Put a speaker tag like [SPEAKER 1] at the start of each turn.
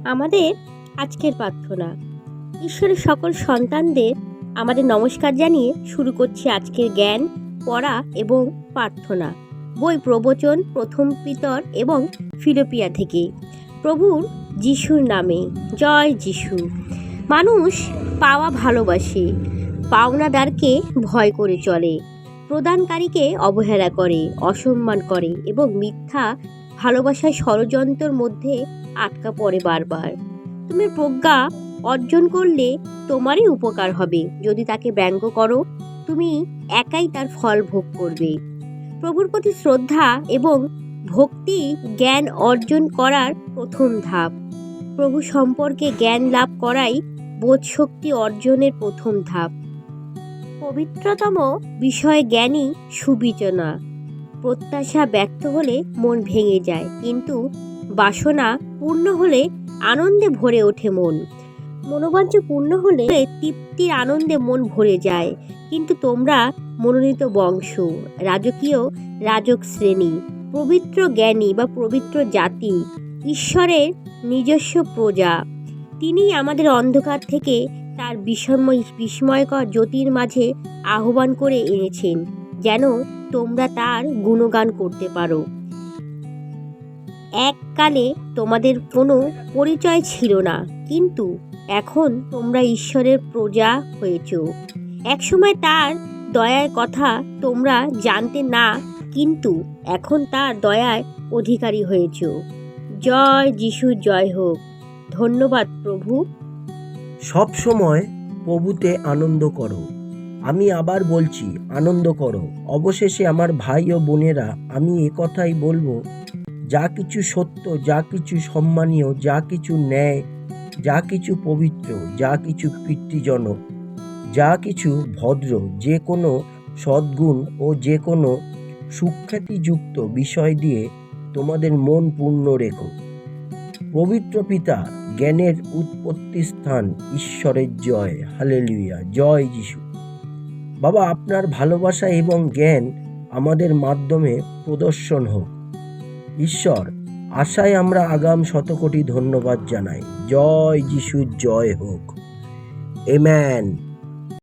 [SPEAKER 1] আমাদের আজকের প্রার্থনা। ঈশ্বরের সকল সন্তানদের আমাদের নমস্কার জানিয়ে শুরু করছি আজকের জ্ঞান, পড়া এবং প্রার্থনা। বই প্রবচন প্রথম পিতর এবং ফিলিপিয়া থেকে। প্রভুর যিশুর নামে জয় যিশু। মানুষ পাওয়া ভালোবাসে, পাওনাদারকে ভয় করে চলে, প্রদানকারীকে অবহেলা করে, অসম্মান করে এবং মিথ্যা ভালোবাসায় ষড়যন্ত্রের মধ্যে আটকা পড়ে বারবার। তুমি প্রজ্ঞা অর্জন করলে তোমারই উপকার হবে। যদি তাকে ব্যঙ্গ করো, তুমি একাই তার ফল ভোগ করবে। প্রভুর প্রতি শ্রদ্ধা এবং ভক্তি জ্ঞান অর্জন করার প্রথম ধাপ। প্রভু সম্পর্কে জ্ঞান লাভ করাই বোধশক্তি অর্জনের প্রথম ধাপ। পবিত্রতম বিষয়ে জ্ঞানী সুবিচনা। প্রত্যাশা ব্যর্থ হলে মন ভেঙে যায়, কিন্তু বাসনা পূর্ণ হলে আনন্দে ভরে ওঠে মন। মনোবাঞ্ছা পূর্ণ হলে তৃপ্তির আনন্দে মন ভরে যায়। কিন্তু তোমরা মনোনীত বংশ, রাজকীয় রাজক শ্রেণী, পবিত্র জ্ঞানী বা পবিত্র জাতি, ঈশ্বরের নিজস্ব প্রজা। তিনি আমাদের অন্ধকার থেকে তার বিস্ময়কর জ্যোতির মাঝে আহ্বান করে এনেছেন, যেন তোমরা তার গুণগান করতে পারো। এককালে তোমাদের কোনো পরিচয় ছিল না, কিন্তু এখন তোমরা ঈশ্বরের প্রজা হয়েছ। একসময় তার দয়ার কথা তোমরা জানতে না, কিন্তু এখন তার দয়ার অধিকারী হয়েছ। জয় যিশু, জয় হোক। ধন্যবাদ প্রভু।
[SPEAKER 2] সব সময় প্রভুতে আনন্দ করো। আমি আবার বলছি, আনন্দ করো। অবশেষে আমার ভাই ও বোনেরা, আমি কথাই বলবো, যা কিছু সত্য, যা কিছু সম্মানীয়, যা কিছু ন্যায়, যা কিছু পবিত্র, যা কিছু কীর্তিজনক, যা কিছু ভদ্র, যে কোনো সদ্গুণ ও যে কোনো সুখ্যাতিযুক্ত বিষয় দিয়ে তোমাদের মন পূর্ণ রেখো। পবিত্র পিতা, জ্ঞানের উৎপত্তি স্থান, ঈশ্বরের জয়। হালেলুয়া, জয় যিশু। বাবা, আপনার ভালোবাসা এবং জ্ঞান আমাদের মাধ্যমে প্রদর্শন হোক। ঈশ্বর, আশায় আমরা আগাম শতকোটি ধন্যবাদ জানাই। জয় যিশু, জয় হোক। আমেন।